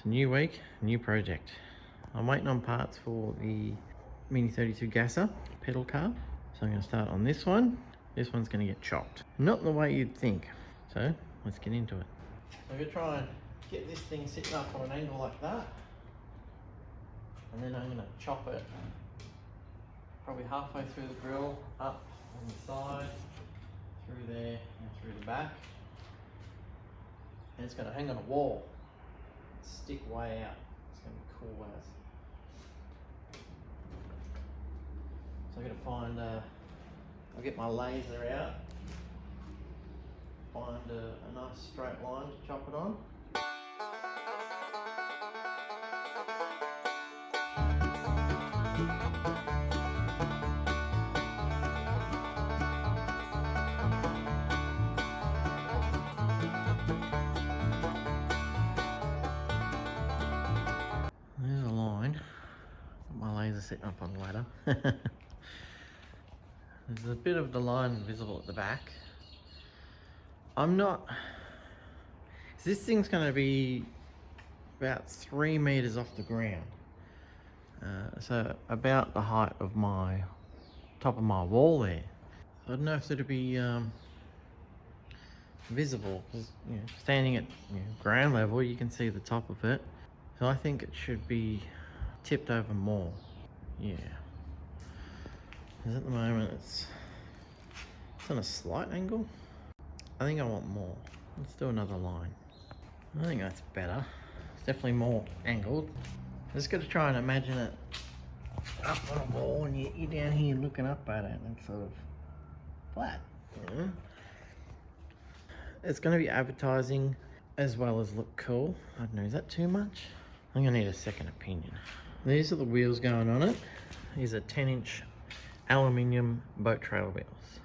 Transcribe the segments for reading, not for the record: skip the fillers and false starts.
It's a new week, new project. I'm waiting on parts for the Mini 32 gasser pedal car. So I'm going to start on this one. This one's going to get chopped. Not the way you'd think. So let's get into it. So I'm going to try and get this thing sitting up on an angle like that. And then I'm going to chop it probably halfway through the grill, up on the side, through there and through the back. And it's going to hang on a wall, stick way out. It's going to be cool as. So I'm going to find, I'll get my laser out, find a nice straight line to chop it on. There's a line. Got my laser sitting up on the ladder. There's a bit of the line visible at the back. This thing's going to be about 3 meters off the ground. So about the height of my top of my wall there. I don't know if it'll be visible, because standing at ground level you can see the top of it. So I think it should be tipped over more. Yeah. Because at the moment it's on a slight angle. I think I want more. Let's do another line. I think that's better. It's definitely more angled. I just got to try and imagine it up on a wall and you're down here looking up at it and it's sort of flat. It's going to be advertising as well as look cool. I don't know, is that too much? I'm going to need a second opinion. These are the wheels going on it. These are 10-inch aluminium boat trailer wheels.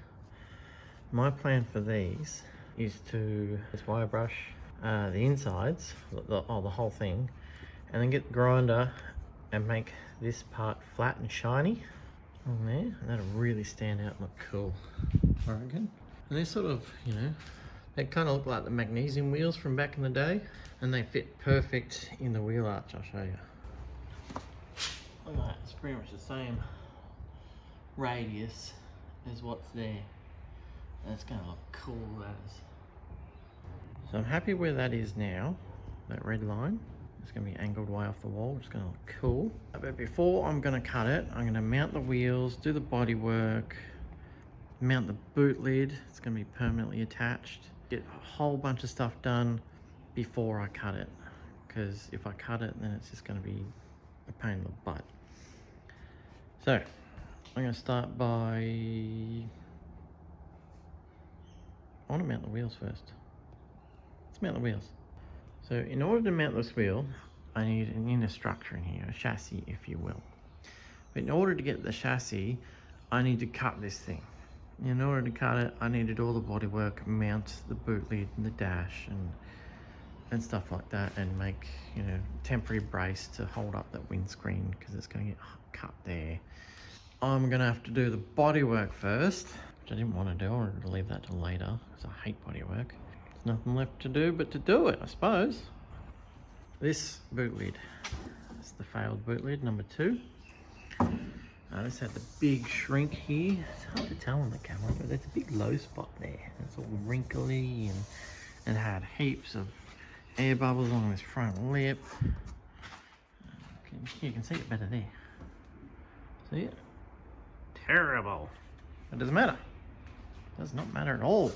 My plan for these is to just wire brush the insides, the whole thing, and then get the grinder and make this part flat and shiny on there, and that'll really stand out and look cool, I reckon. And they're sort of, they kind of look like the magnesium wheels from back in the day, and they fit perfect in the wheel arch. I'll show you. Look at that, it's pretty much the same radius as what's there. And it's going to look cool, that is. So I'm happy where that is now, that red line. It's going to be angled way off the wall, which is going to look cool. But before I'm going to cut it, I'm going to mount the wheels, do the body work, mount the boot lid. It's going to be permanently attached. Get a whole bunch of stuff done before I cut it. Because if I cut it, then it's just going to be a pain in the butt. So, I'm going to start by... I want to mount the wheels first. Let's mount the wheels. So in order to mount this wheel, I need an inner structure in here, a chassis if you will. But in order to get the chassis, I need to cut this thing. In order to cut it, I need to do all the body work, mount the boot lid and the dash and stuff like that, and make temporary brace to hold up that windscreen because it's going to get cut there. I'm going to have to do the body work first, which I didn't want to do. I wanted to leave that till later because I hate body work. There's nothing left to do but to do it, I suppose. This boot lid, it's the failed boot lid, number 2. This had the big shrink here. It's hard to tell on the camera, but there's a big low spot there. It's all wrinkly and it had heaps of air bubbles along this front lip. You can see it better there. See it? Terrible. It doesn't matter. It does not matter at all.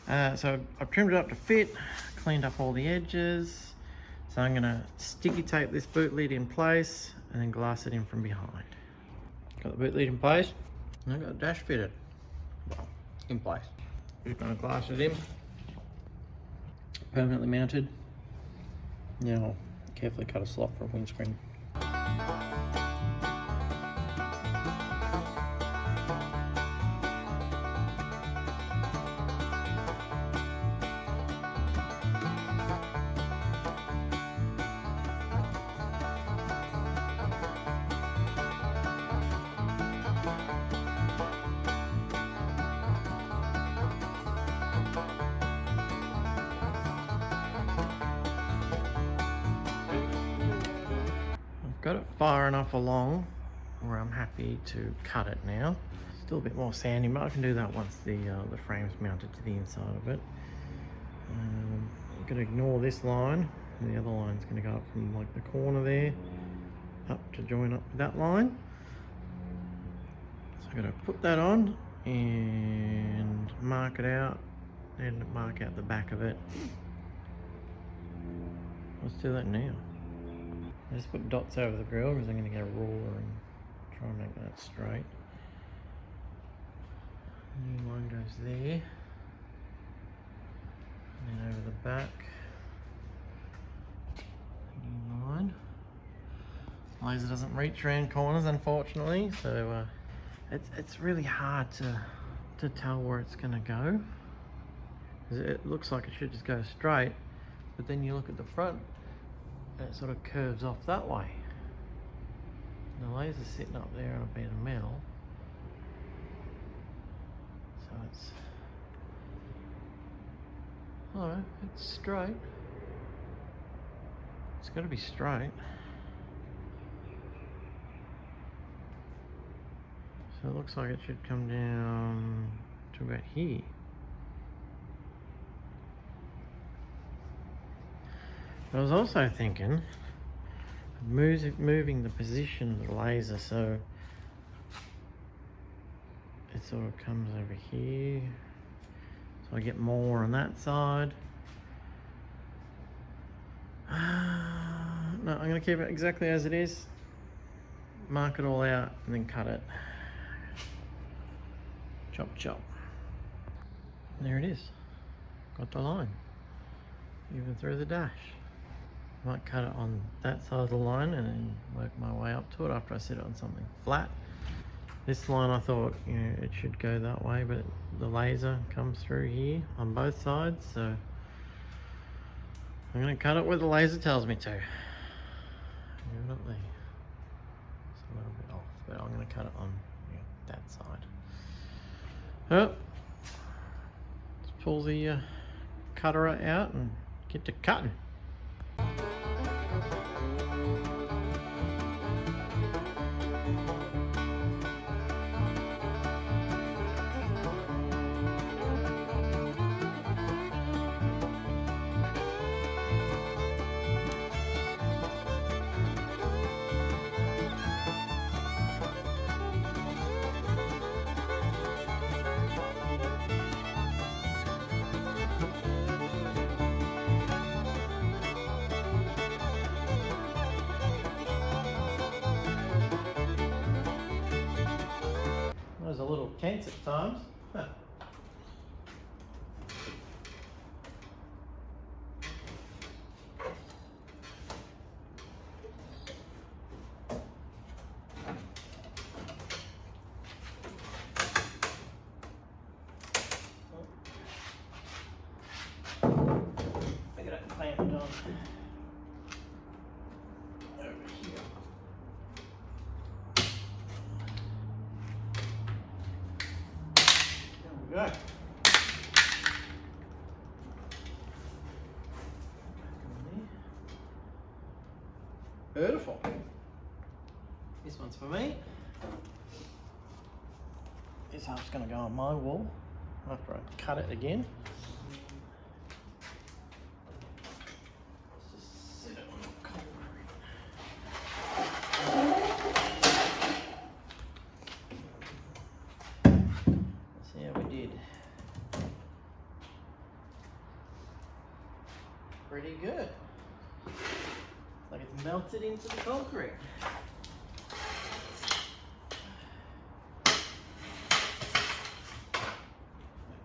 So I've trimmed it up to fit, cleaned up all the edges. So I'm going to sticky tape this boot lid in place and then glass it in from behind. Got the boot lid in place and I've got the dash fitted. Well, in place. Just going to glass it in. Permanently mounted. Now I'll carefully cut a slot for a windscreen. got it far enough along where I'm happy to cut it now. Still a bit more sandy, but I can do that once the frame's mounted to the inside of it. I'm going to ignore this line, and the other line's going to go up from like the corner there up to join up with that line. So I'm going to put that on and mark it out and mark out the back of it. Let's do that now. I just put dots over the grill because I'm going to get a ruler and try and make that straight. New line goes there. And then over the back. New line. Laser doesn't reach around corners, unfortunately, so it's really hard to tell where it's going to go. It looks like it should just go straight, but then you look at the front and it sort of curves off that way. The laser's sitting up there on a bit of metal, so it's straight. It's got to be straight. So it looks like it should come down to about here. I was also thinking of moving the position of the laser so it sort of comes over here, so I get more on that side. No, I'm going to keep it exactly as it is, mark it all out, and then cut it. Chop chop. There it is. Got the line, even through the dash. Might cut it on that side of the line and then work my way up to it after I set it on something flat. This line, I thought, you know, it should go that way, but the laser comes through here on both sides, so I'm going to cut it where the laser tells me to. Evidently, it's a little bit off, but I'm going to cut it on that side. Well, let's pull the cutter out and get to cutting. A little tense at times. Huh. I got it clamped on over here. There we go. Beautiful. This one's for me. This half's going to go on my wall after I cut it again. Let's just sit it on the concrete. Let's see how we did. Pretty good. Like it's melted into the concrete.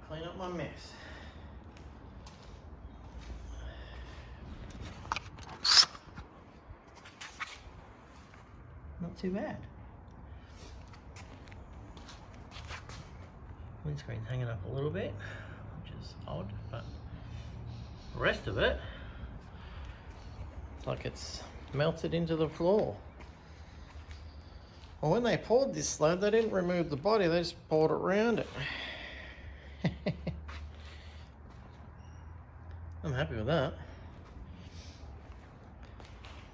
Clean up my mess. Not too bad. Windscreen's hanging up a little bit, which is odd, but the rest of it, it's like it's melted into the floor. Well, when they poured this slab, they didn't remove the body, they just poured it around it. I'm happy with that.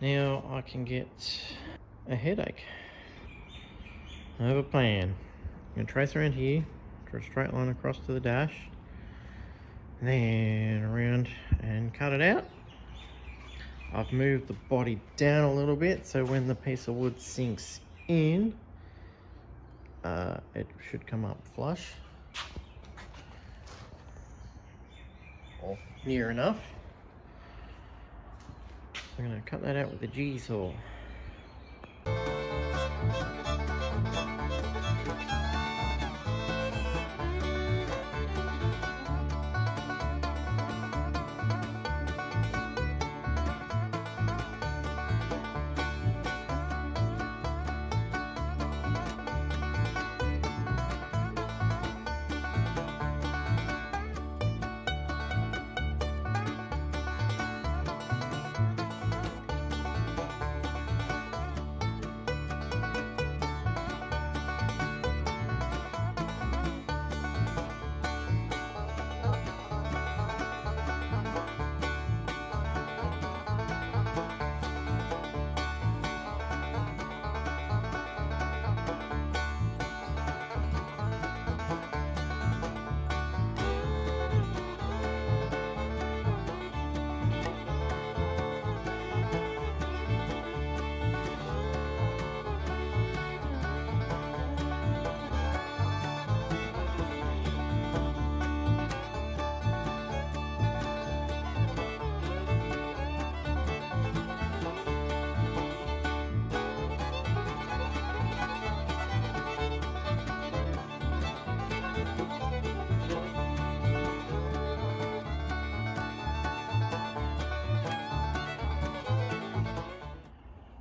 Now I can get a headache. I have a plan. I'm going to trace around here, draw a straight line across to the dash, and then around and cut it out. I've moved the body down a little bit so when the piece of wood sinks in, it should come up flush. Or near enough. So I'm going to cut that out with the G-saw.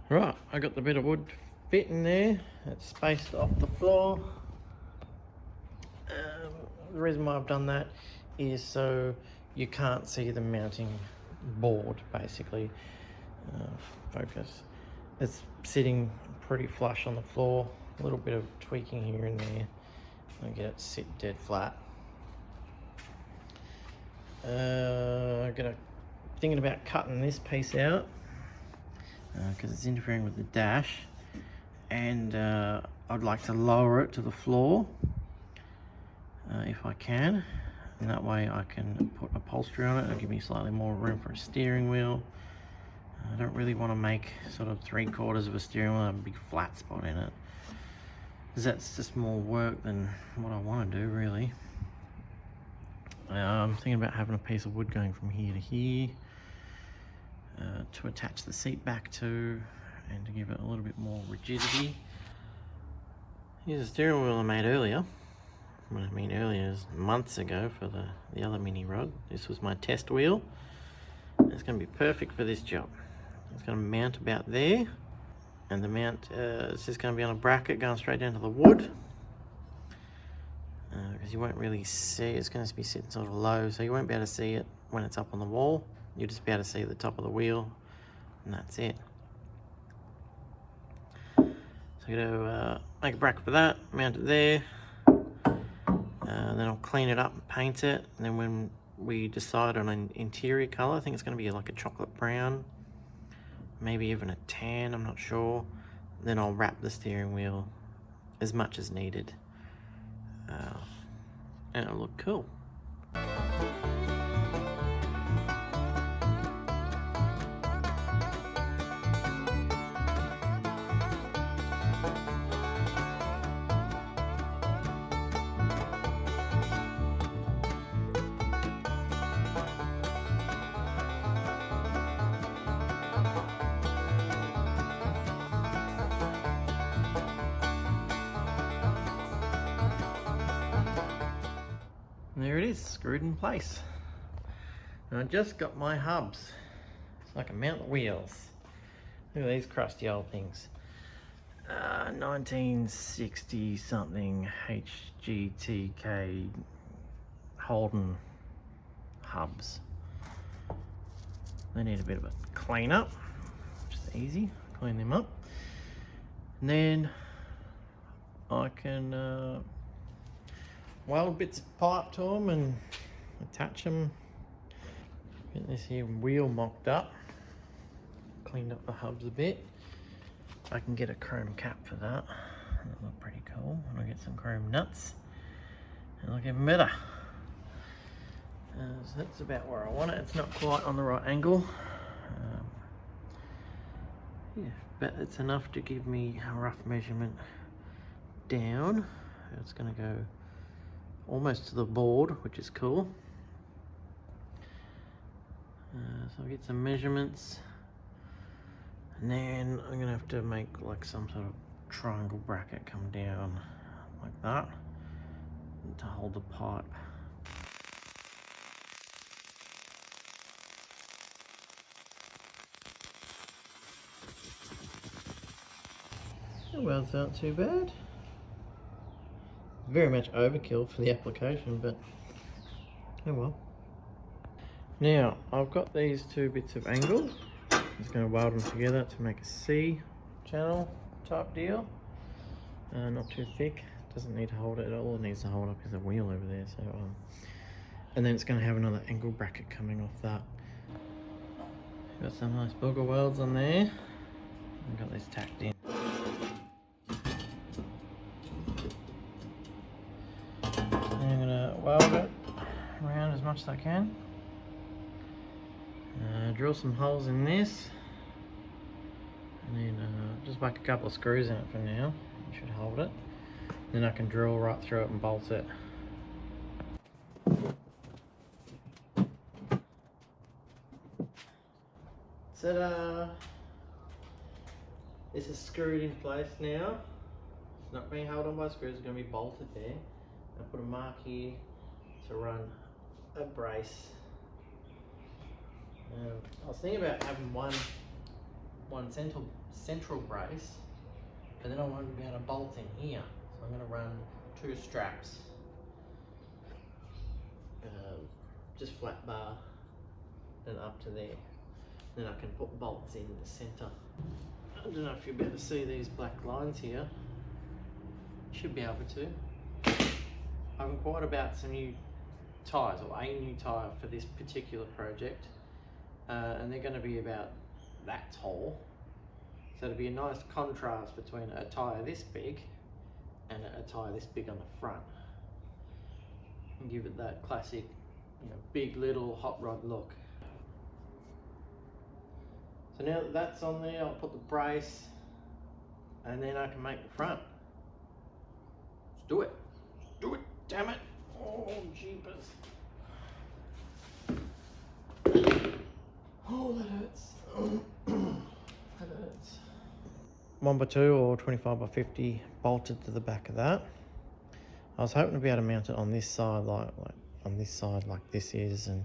Right, I got the bit of wood fit in there. It's spaced off the floor. The reason why I've done that is so you can't see the mounting board, basically. Focus. It's sitting pretty flush on the floor. A little bit of tweaking here and there. I'll get it sit dead flat. Thinking about cutting this piece out because it's interfering with the dash, and I'd like to lower it to the floor if I can, and that way I can put upholstery on it. It'll give me slightly more room for a steering wheel. I don't really want to make sort of 3/4 of a steering wheel, a big flat spot in it, because that's just more work than what I want to do, really. I'm thinking about having a piece of wood going from here to here to attach the seat back to, and to give it a little bit more rigidity. Here's a steering wheel I made earlier. What I mean earlier is months ago for the other mini rod. This was my test wheel. It's going to be perfect for this job. It's going to mount about there, and the mount is just going to be on a bracket going straight down to the wood, because you won't really see. It's going to be sitting sort of low, so you won't be able to see it when it's up on the wall. You'll just be able to see the top of the wheel, and that's it. So I'm going to make a bracket for that, mount it there, then I'll clean it up and paint it, and then when we decide on an interior colour, I think it's going to be like a chocolate brown, maybe even a tan, I'm not sure. Then I'll wrap the steering wheel as much as needed, and it'll look cool. There it is, screwed in place. And I just got my hubs so I can mount the wheels. Look at these crusty old things. 1960 something HGTK Holden hubs. They need a bit of a clean up, which is easy. Clean them up. And then I can weld bits of pipe to them and attach them. Get this here wheel mocked up, cleaned up the hubs a bit. I can get a chrome cap for that. That'll look pretty cool. And I'll get some chrome nuts. It'll look even better. So that's about where I want it. It's not quite on the right angle. Yeah, but it's enough to give me a rough measurement down. It's going to go almost to the board, which is cool. So I'll get some measurements, and then I'm going to have to make like some sort of triangle bracket come down like that to hold the pipe. The welds aren't too bad. Very much overkill for the application, but oh well. Now I've got these two bits of angle. I'm just going to weld them together to make a C channel type deal. Not too thick. Doesn't need to hold it. All it needs to hold up is a wheel over there. So, and then it's going to have another angle bracket coming off that. Got some nice booger welds on there. I've got this tacked in. I'm going to weld it around as much as I can. Drill some holes in this. And then just make a couple of screws in it for now. It should hold it. Then I can drill right through it and bolt it. Ta-da! This is screwed in place now. It's not being held on by screws, it's going to be bolted there. I put a mark here to run a brace. I was thinking about having one central brace, but then I want to be able to bolt in here. So I'm going to run two straps, just flat bar and up to there. Then I can put bolts in the center. I don't know if you'll be able to see these black lines here. You should be able to. I've inquired about some new tyres, or a new tyre for this particular project, and they're going to be about that tall. So it'll be a nice contrast between a tyre this big and a tyre this big on the front, and give it that classic, big little hot rod look. So now that that's on there, I'll put the brace, and then I can make the front. Let's do it. Let's do it, damn it. Oh, jeepers. Oh, that hurts. That hurts. 1x2 or 25x50 bolted to the back of that. I was hoping to be able to mount it on this side, like on this side like this is, and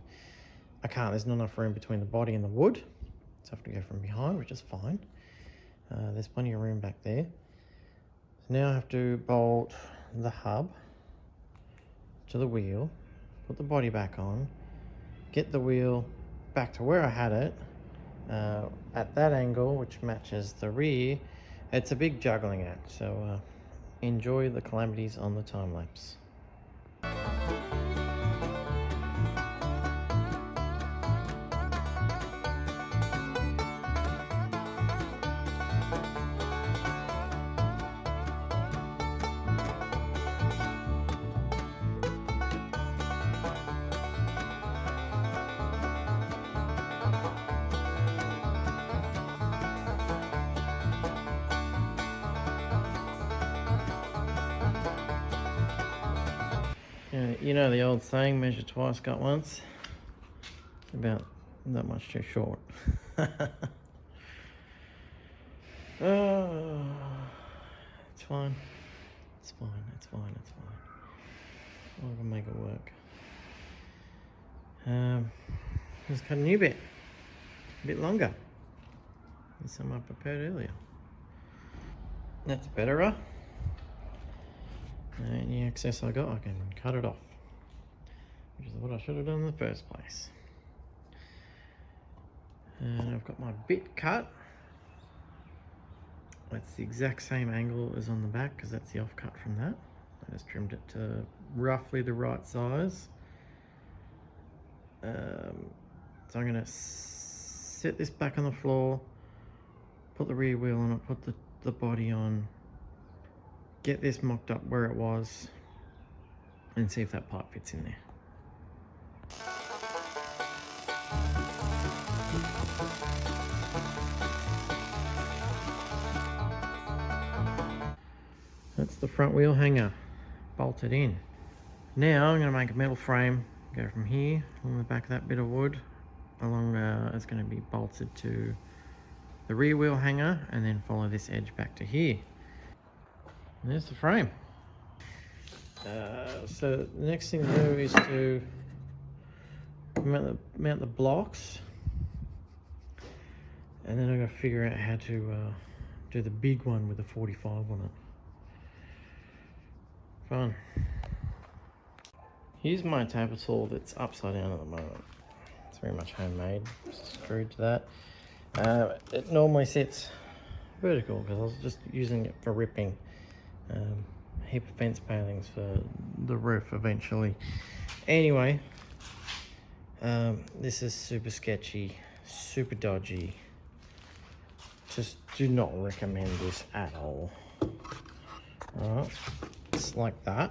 I can't. There's not enough room between the body and the wood. So I have to go from behind, which is fine. There's plenty of room back there. So now I have to bolt the hub to the wheel, put the body back on, get the wheel back to where I had it, at that angle, which matches the rear. It's a big juggling act, so enjoy the calamities on the time lapse. You know the old saying, measure twice, cut once? It's about that much too short. Oh, it's fine. It's fine, it's fine, it's fine. I can make it work. Let's cut a new bit. A bit longer. Than some I prepared earlier. That's better, huh? Any excess I got, I can cut it off, which is what I should have done in the first place. And I've got my bit cut. That's the exact same angle as on the back, because that's the offcut from that. I just trimmed it to roughly the right size. So I'm going to set this back on the floor, put the rear wheel on it, put the the body on, get this mocked up where it was, and see if that pipe fits in there. That's the front wheel hanger bolted in. Now I'm going to make a metal frame, go from here on the back of that bit of wood along, it's going to be bolted to the rear wheel hanger, and then follow this edge back to here. And there's the frame. So the next thing to do is to mount the blocks, and then I've got to figure out how to do the big one with the 45 on it. Fun. Here's my table saw that's upside down at the moment. It's very much homemade, screwed to that. It normally sits vertical because I was just using it for ripping a heap of fence palings for the roof eventually. Anyway, this is super sketchy, super dodgy. Just do not recommend this at all. Alright, it's like that,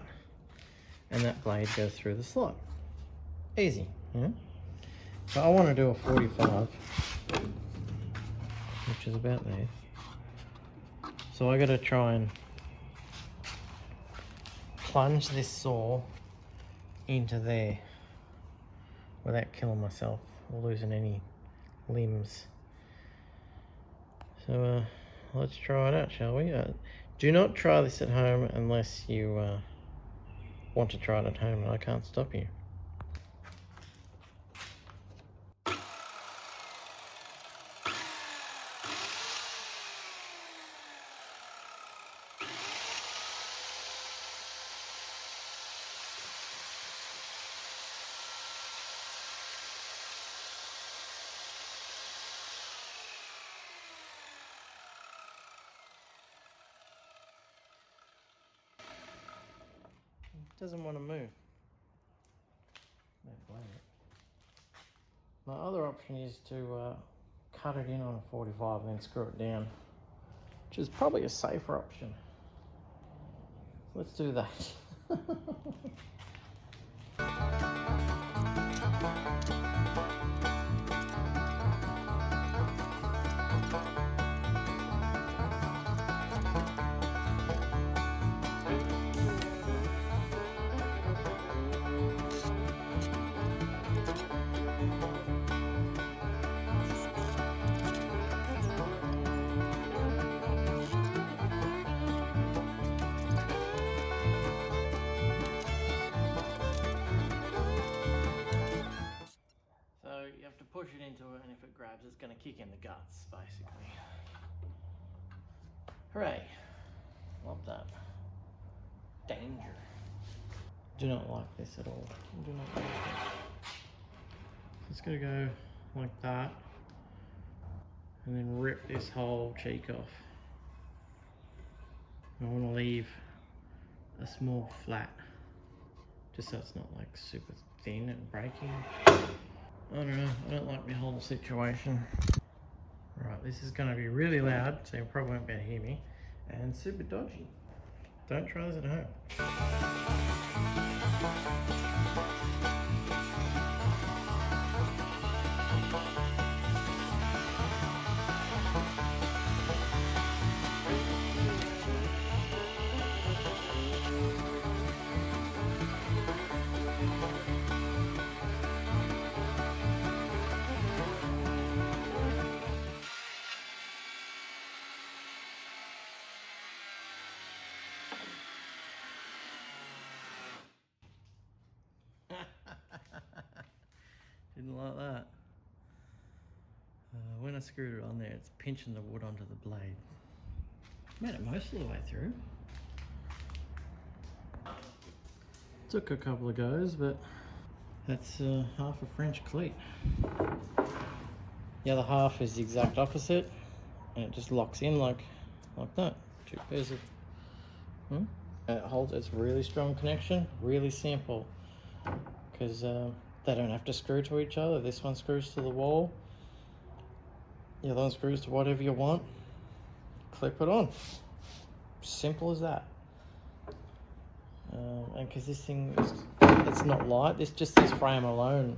and that blade goes through the slot. Easy, yeah? So I want to do a 45, which is about there. So I got to try and plunge this saw into there without killing myself or losing any limbs. So let's try it out, shall we? Do not try this at home unless you want to try it at home, and I can't stop you. Doesn't want to move. Don't blame it. My other option is to cut it in on a 45 and then screw it down, which is probably a safer option. Let's do that. Push it into it, and if it grabs, it's going to kick in the guts, basically. Hooray. Love that. Danger. Do not like this at all. Do not like it. It's going to go like that, and then rip this whole cheek off. I want to leave a small flat, just so it's not like super thin and breaking. I don't know, I don't like the whole situation. Right, this is going to be really loud, so you probably won't be able to hear me, and super dodgy. Don't try this at home. Didn't like that. When I screwed it on there, it's pinching the wood onto the blade. Made it most of the way through. Took a couple of goes, but that's half a French cleat. The other half is the exact opposite, and it just locks in like that. Two pairs of. And it holds. It's really strong connection, really simple, because they don't have to screw to each other. This one screws to the wall. The other one screws to whatever you want. clip it on. Simple as that. And because this thing it's not light, just this frame alone,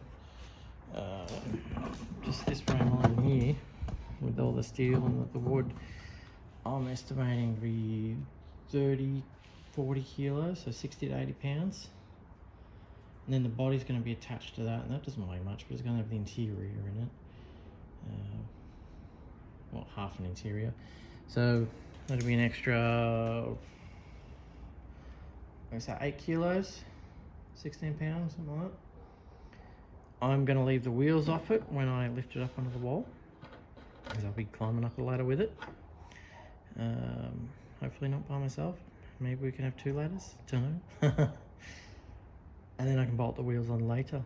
just this frame alone here, with all the steel and the wood, I'm estimating to be 40 kilos, so 60 to 80 pounds. And then the body's going to be attached to that, and that doesn't weigh much, but it's going to have the interior in it. Well, half an interior. So that'll be an extra, like I say, 8 kilos, 16 pounds, something like that. I'm going to leave the wheels off it when I lift it up onto the wall, because I'll be climbing up the ladder with it. Hopefully not by myself. Maybe we can have 2 ladders, don't know. And then I can bolt the wheels on later,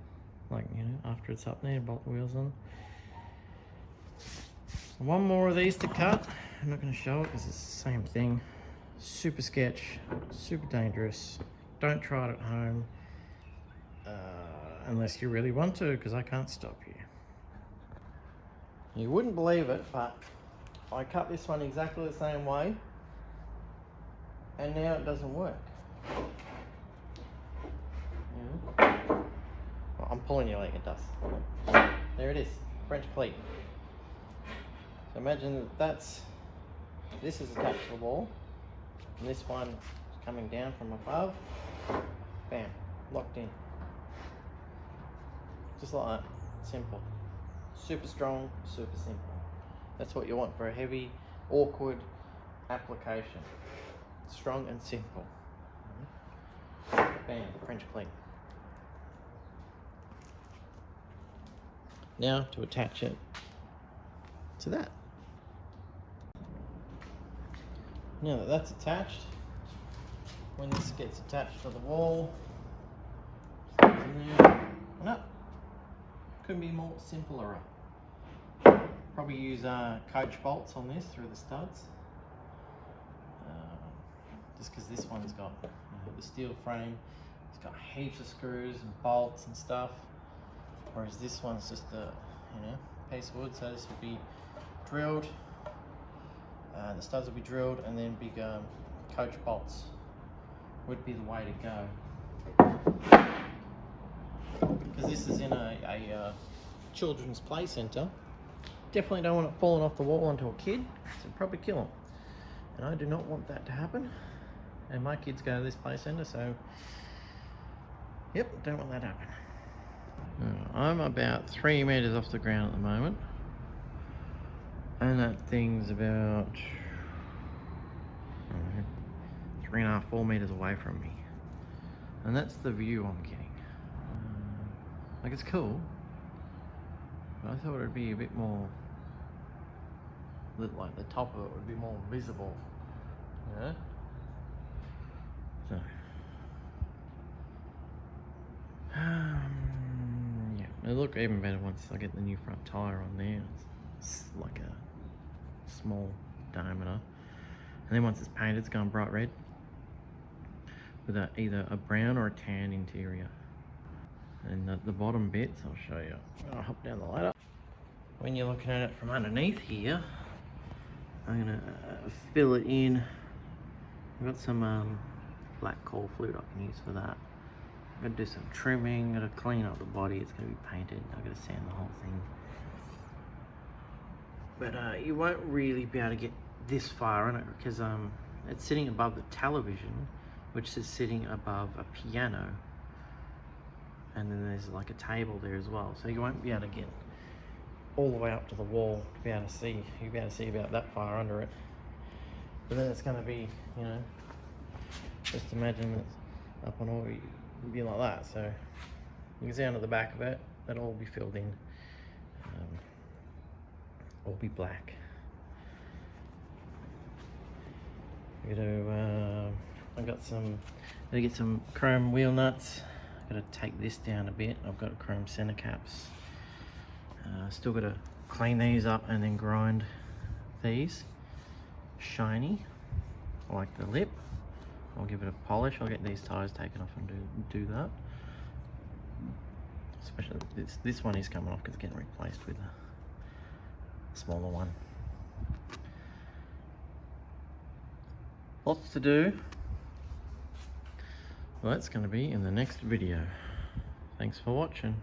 like, you know, after it's up there, bolt the wheels on. One more of these to cut. I'm not going to show it because it's the same thing. Super sketch, super dangerous. Don't try it at home unless you really want to, because I can't stop you. You wouldn't believe it, but I cut this one exactly the same way, and now it doesn't work. Well, I'm pulling you like it does. There it is, French pleat. So imagine this is attached to the wall, and this one is coming down from above. Bam, locked in. Just like that, simple. Super strong, super simple. That's what you want for a heavy, awkward application. Strong and simple. Bam, French pleat. Now to attach it to that. Now that that's attached, when this gets attached to the wall, in there, and up. Couldn't be more simpler. Probably use coach bolts on this through the studs, just because this one's got the steel frame. It's got heaps of screws and bolts and stuff, whereas this one's just a piece of wood. So this would be drilled. The studs will be drilled, and then big coach bolts would be the way to go. Because this is in a children's play centre. Definitely don't want it falling off the wall onto a kid, so it'd probably kill them. And I do not want that to happen. And my kids go to this play centre, so yep, don't want that to happen. I'm about 3 meters off the ground at the moment. And that thing's about 3.5, 4 meters away from me. And that's the view I'm getting. Like, it's cool, but I thought it'd be a bit more, like the top of it would be more visible, you know? So, yeah, it'll look even better once I get the new front tyre on there. It's like a small diameter, and then once it's painted, it's going bright red with either a brown or a tan interior. And the bottom bits, I'll show you. I'll hop down the ladder. When you're looking at it from underneath here, I'm gonna fill it in. I've got some black coal fluid I can use for that. I'm gonna do some trimming, gotta clean up the body, it's gonna be painted. I've gotta sand the whole thing. But you won't really be able to get this far in it because it's sitting above the television, which is sitting above a piano. And then there's like a table there as well, so you won't be able to get all the way up to the wall to be able to see. You'll be able to see about that far under it. But then it's going to be, you know, just imagine it's up on all, it'll be like that. So you can see under the back of it, that'll all be filled in, all be black. I'm gonna get some chrome wheel nuts. Got to take this down a bit. I've got chrome center caps. Still got to clean these up and then grind these shiny. I like the lip. I'll give it a polish. I'll get these tires taken off and do that. Especially this one is coming off because it's getting replaced with a smaller one. Lots to do. Well, that's going to be in the next video. Thanks for watching.